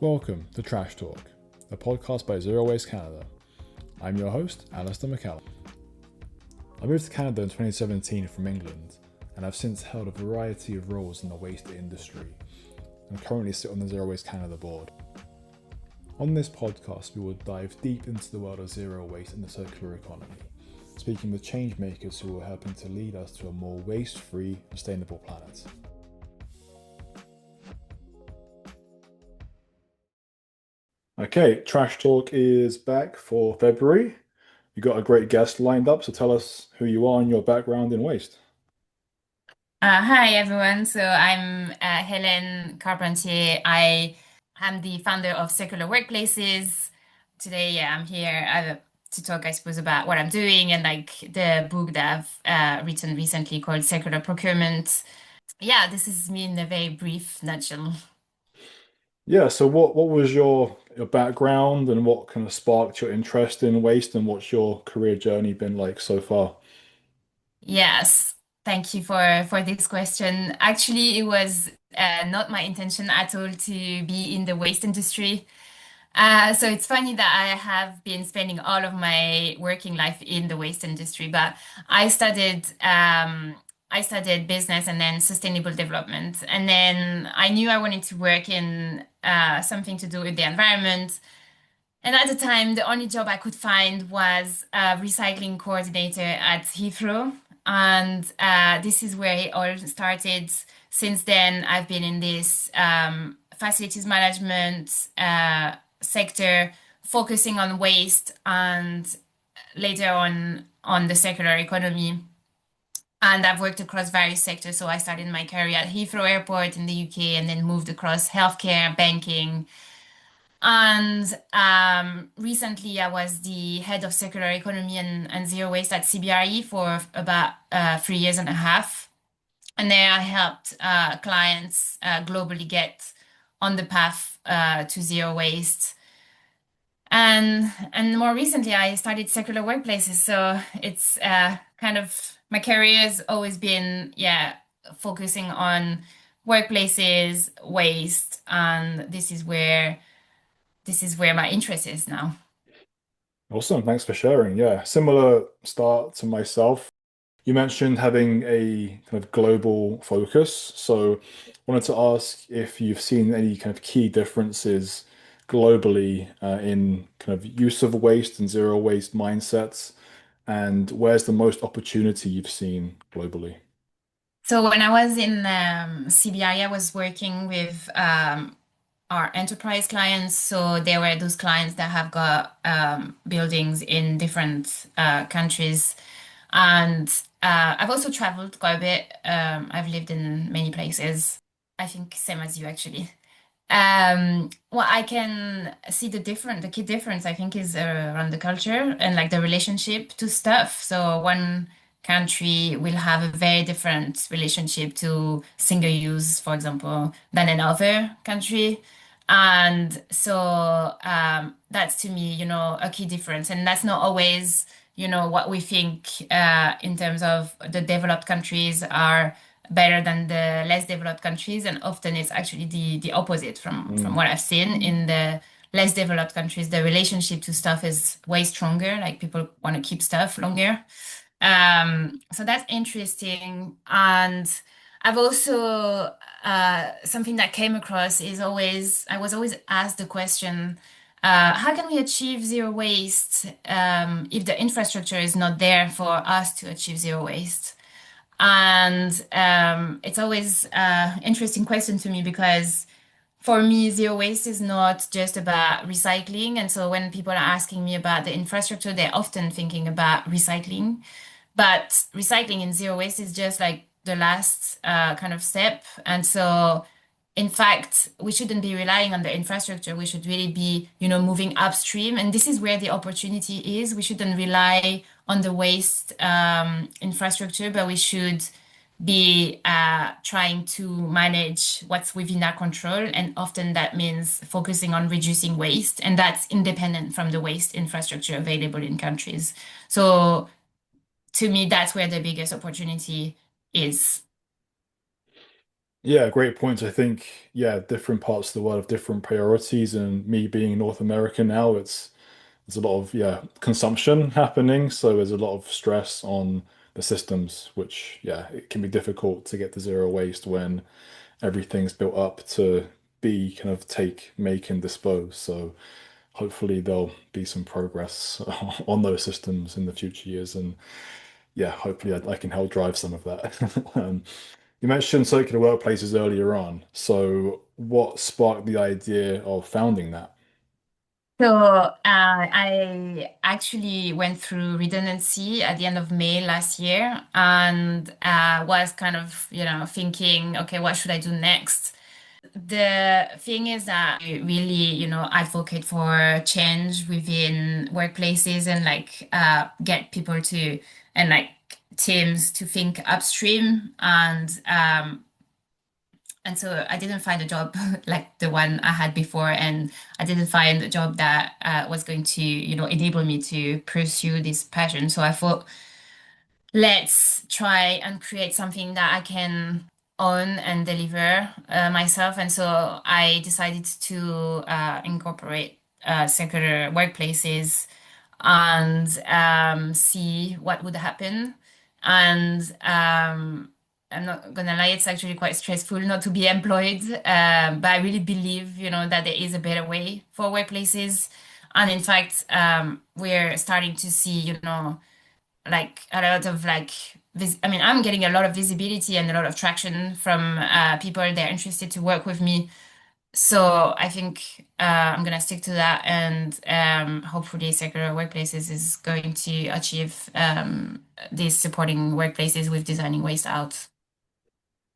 Welcome to Trash Talk, a podcast by Zero Waste Canada. I'm your host, Alistair McCallum. I moved to Canada in 2017 from England, and I've since held a variety of roles in the waste industry, and currently sit on the Zero Waste Canada board. On this podcast, we will dive deep into the world of zero waste and the circular economy, speaking with change makers who are helping to lead us to a more waste-free, sustainable planet. Okay, Trash Talk is back for February. You got a great guest lined up, so tell us who you are and your background in waste. Hi everyone. So I'm Helene Carpentier. I am the founder of Circular Workplaces. Today, I'm here to talk, I suppose, about what I'm doing and like the book that I've written recently called Circular Procurement. Yeah, this is me in a very brief nutshell. Yeah, so what was your background and what kind of sparked your interest in waste and what's your career journey been like so far? Yes, thank you for this question. Actually, it was not my intention at all to be in the waste industry. So it's funny that I have been spending all of my working life in the waste industry, but I studied I studied business and then sustainable development, and then I knew I wanted to work in something to do with the environment. And at the time, the only job I could find was a recycling coordinator at Heathrow, and this is where it all started. Since then, I've been in this facilities management sector, focusing on waste and later on the circular economy. And I've worked across various sectors. So I started my career at Heathrow Airport in the UK and then moved across healthcare, banking. And recently I was the head of circular economy and zero waste at CBRE for about 3 years and a half. And there I helped clients globally get on the path to zero waste. And more recently, I started secular workplaces. So it's kind of my career has always been, yeah, focusing on workplaces, waste, and this is where my interest is now. Awesome, thanks for sharing. Yeah, similar start to myself. You mentioned having a kind of global focus. So I wanted to ask if you've seen any kind of key differences globally in kind of use of waste and zero waste mindsets, and where's the most opportunity you've seen globally? So when I was in CBI, I was working with our enterprise clients. So there were those clients that have got buildings in different countries. And I've also traveled quite a bit. I've lived in many places. I think same as you actually. Well, I can see the key difference, I think, is around the culture and like the relationship to stuff. So one country will have a very different relationship to single use, for example, than another country. And so that's to me, a key difference. And that's not always, what we think in terms of the developed countries are better than the less developed countries, and often it's actually the opposite from Mm. what I've seen in the less developed countries. The relationship to stuff is way stronger. Like people want to keep stuff longer. So that's interesting. And I've also something that came across is always I was always asked the question. How can we achieve zero waste if the infrastructure is not there for us to achieve zero waste? And it's always interesting question to me because for me, zero waste is not just about recycling. And so when people are asking me about the infrastructure, they're often thinking about recycling. But recycling in zero waste is just like the last kind of step. And so, in fact, we shouldn't be relying on the infrastructure. We should really be, moving upstream. And this is where the opportunity is. We shouldn't rely on the waste infrastructure, but we should be trying to manage what's within our control. And often that means focusing on reducing waste, and that's independent from the waste infrastructure available in countries. So to me, that's where the biggest opportunity is. Yeah, great points. I think, yeah, different parts of the world have different priorities, and me being North American now, there's a lot of consumption happening, so there's a lot of stress on the systems, which it can be difficult to get to zero waste when everything's built up to be kind of take, make, and dispose. So hopefully there'll be some progress on those systems in the future years, and yeah, hopefully I can help drive some of that. You mentioned circular workplaces earlier on. So what sparked the idea of founding that? So I actually went through redundancy at the end of May last year and was kind of, thinking, okay, what should I do next? The thing is that I really, advocate for change within workplaces and like get people to and like teams to think upstream and so I didn't find a job like the one I had before, and I didn't find a job that was going to, enable me to pursue this passion. So I thought, let's try and create something that I can own and deliver myself. And so I decided to incorporate circular workplaces and see what would happen. And I'm not gonna lie, it's actually quite stressful not to be employed. But I really believe, that there is a better way for workplaces. And in fact, we're starting to see, like a lot of like I mean, I'm getting a lot of visibility and a lot of traction from people. They're interested to work with me. So I think I'm gonna stick to that, and hopefully, Circular Workplaces is going to achieve these supporting workplaces with designing waste out.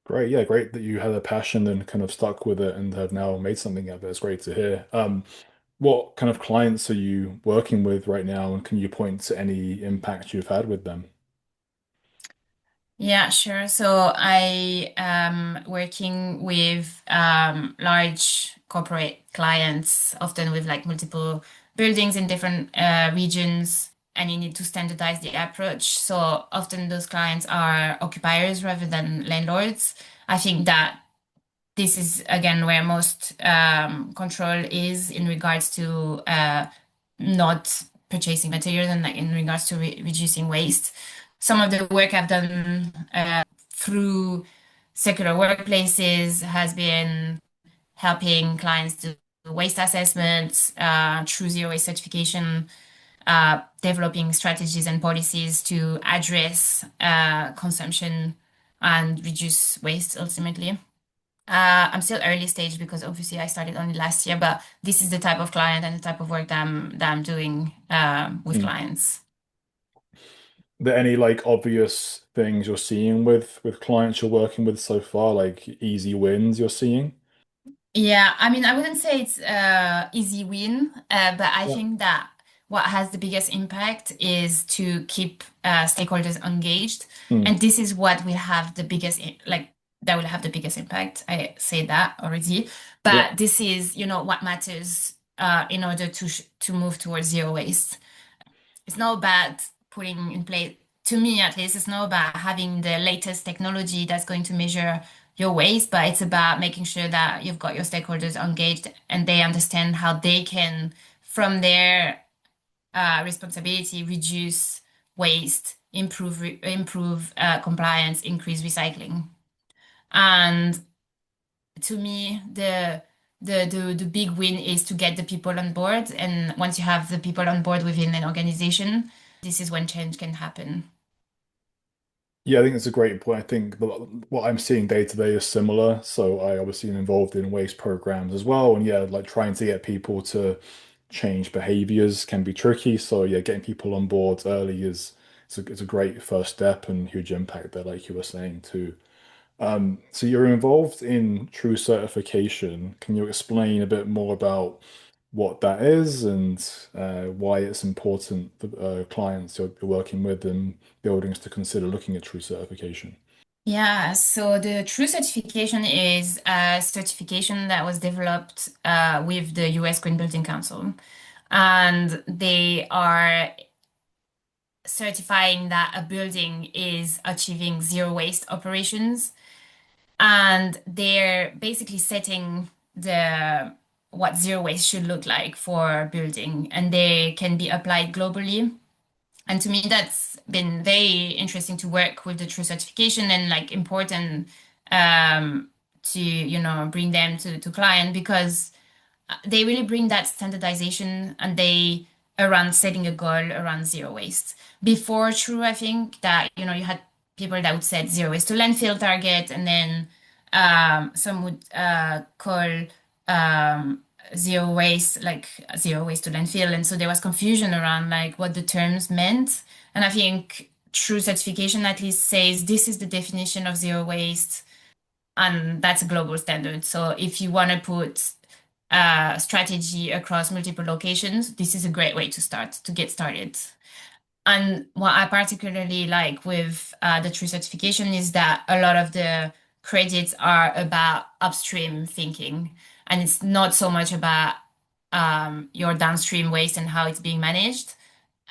Great. Yeah, great that you had a passion and kind of stuck with it and have now made something of it. It's great to hear. What kind of clients are you working with right now, and can you point to any impact you've had with them? Yeah, sure. So I am working with large corporate clients, often with like multiple buildings in different regions, and you need to standardize the approach. So often those clients are occupiers rather than landlords. I think that this is again where most control is in regards to not purchasing materials and like in regards to reducing waste. Some of the work I've done through secular workplaces has been helping clients do waste assessments, through zero waste certification, developing strategies and policies to address consumption and reduce waste ultimately. I'm still early stage because obviously I started only last year, but this is the type of client and the type of work that I'm doing with Hmm. clients. Are there any like obvious things you're seeing with clients you're working with so far, like easy wins you're seeing? Yeah, I mean, I wouldn't say it's easy win, but I Yeah. think that what has the biggest impact is to keep stakeholders engaged, Hmm. and this is what will have the biggest like that will have the biggest impact. I say that already, Yeah. but this is, what matters in order to move towards zero waste. It's not about putting in place, to me at least, it's not about having the latest technology that's going to measure your waste, but it's about making sure that you've got your stakeholders engaged and they understand how they can, from their responsibility, reduce waste, improve compliance, increase recycling. And to me, the big win is to get the people on board. And once you have the people on board within an organization, this is when change can happen. Yeah, I think it's a great point. I think what I'm seeing day to day is similar. So I obviously am involved in waste programs as well. And yeah, like trying to get people to change behaviors can be tricky. So yeah, getting people on board early is a great first step and huge impact there, like you were saying too. So you're involved in true certification. Can you explain a bit more about what that is and why it's important for clients you're working with and buildings to consider looking at true certification? Yeah, so the True certification is a certification that was developed with the US Green Building Council. And they are certifying that a building is achieving zero waste operations. and they're basically setting the what zero waste should look like for building, and they can be applied globally. And to me, that's been very interesting to work with the true certification and like important to bring them to client because they really bring that standardization and they around setting a goal around zero waste. Before True, I think that you had people that would set zero waste to landfill target, and then some would call um, zero waste like zero waste to landfill, and so there was confusion around like what the terms meant. And I think True certification at least says this is the definition of zero waste, and that's a global standard. So if you want to put strategy across multiple locations, this is a great way to start to get started. And what I particularly like with the true certification is that a lot of the credits are about upstream thinking, and it's not so much about your downstream waste and how it's being managed.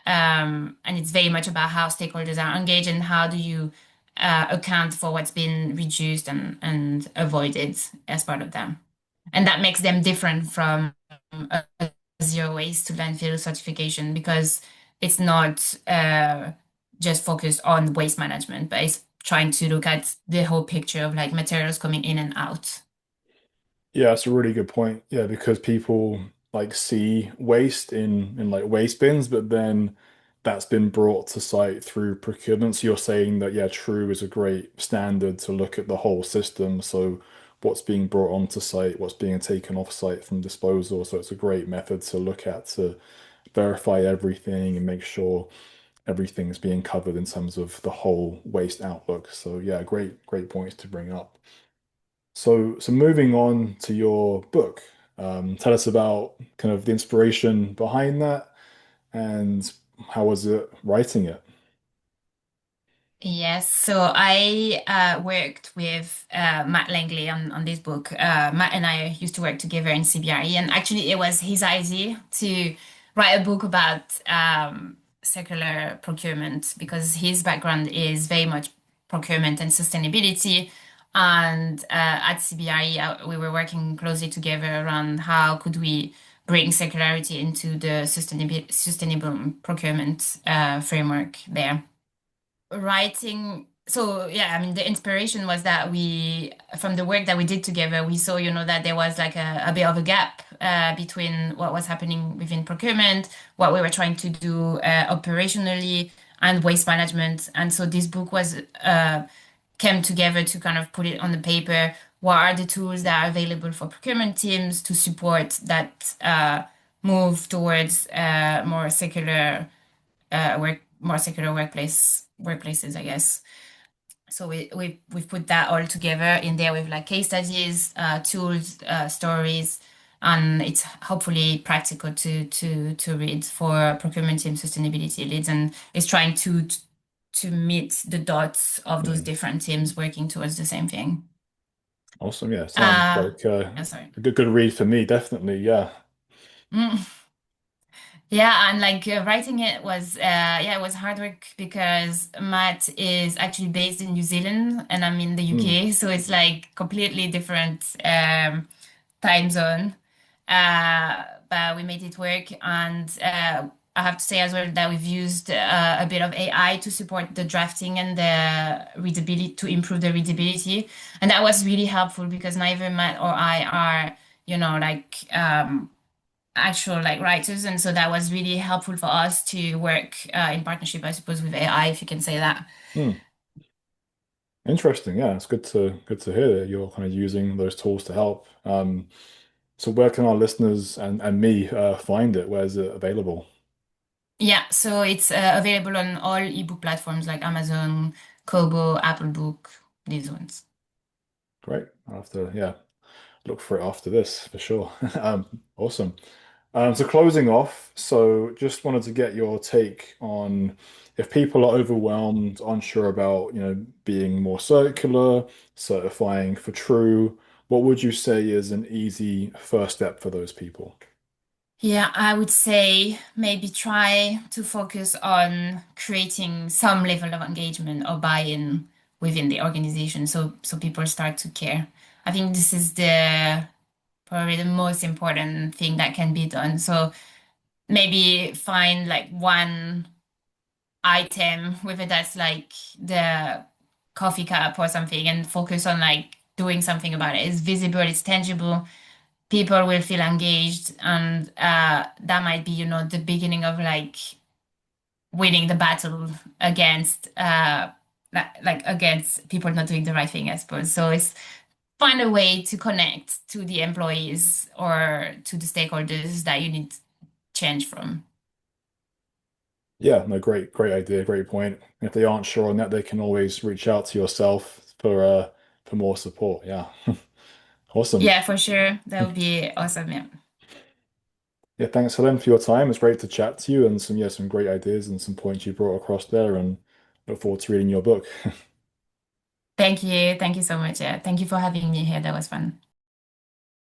And it's very much about how stakeholders are engaged and how do you account for what's been reduced and avoided as part of them. And that makes them different from a zero waste to landfill certification because it's not just focused on waste management, but it's trying to look at the whole picture of like materials coming in and out. Yeah, that's a really good point. Yeah, because people like see waste in like waste bins, but then that's been brought to site through procurement. So you're saying that yeah, True is a great standard to look at the whole system. So what's being brought onto site, what's being taken off site from disposal. So it's a great method to look at to verify everything and make sure everything's being covered in terms of the whole waste outlook. So yeah, great points to bring up. So moving on to your book, tell us about kind of the inspiration behind that and how was it writing it? Yes, so I worked with Matt Langley on this book. Matt and I used to work together in CBRE, and actually, it was his idea to write a book about circular procurement because his background is very much procurement and sustainability. And at CBRE, we were working closely together around how could we bring circularity into the sustainable procurement framework there writing. So yeah, I mean, the inspiration was that we, from the work that we did together, we saw, that there was like a bit of a gap between what was happening within procurement, what we were trying to do operationally, and waste management. And so this book was came together to kind of put it on the paper. What are the tools that are available for procurement teams to support that move towards more secular more secular workplaces, I guess. So we've put that all together in there with like case studies, tools, stories, and it's hopefully practical to read for procurement team sustainability leads, and it's trying to meet the dots of those Mhm. different teams working towards the same thing. Awesome. Yeah, sounds Uh, like Sorry. a good read for me, definitely. Yeah. Mm. Yeah, and like writing it was yeah, it was hard work because Matt is actually based in New Zealand and I'm in the Mm. UK, so it's like completely different time zone. But we made it work, and I have to say as well that we've used a bit of AI to support the drafting and the readability to improve the readability, and that was really helpful because neither Matt or I are, like actual like writers, and so that was really helpful for us to work in partnership, I suppose, with AI, if you can say that. Mm. Interesting. Yeah, it's good to hear that you're kind of using those tools to help. So where can our listeners and me find it? Where is it available? Yeah, so it's available on all ebook platforms like Amazon, Kobo, Apple Book, these ones. Great. I'll have to, yeah, look for it after this for sure. Awesome. So closing off, so just wanted to get your take on if people are overwhelmed, unsure about, being more circular, certifying for true, what would you say is an easy first step for those people? Yeah, I would say maybe try to focus on creating some level of engagement or buy-in within the organization. So people start to care. I think this is the probably the most important thing that can be done. So maybe find like one item, whether that's like the coffee cup or something, and focus on like doing something about it. It's visible, it's tangible, people will feel engaged, and that might be, the beginning of like winning the battle against against people not doing the right thing, I suppose. So it's find a way to connect to the employees or to the stakeholders that you need change from. Yeah, no, great idea, great point. If they aren't sure on that, they can always reach out to yourself for more support. Yeah. Awesome. Yeah, for sure. That would be awesome. Yeah. Yeah, thanks Helen for your time. It's great to chat to you and some great ideas and some points you brought across there and look forward to reading your book. Thank you. Thank you so much. Yeah. Thank you for having me here. That was fun.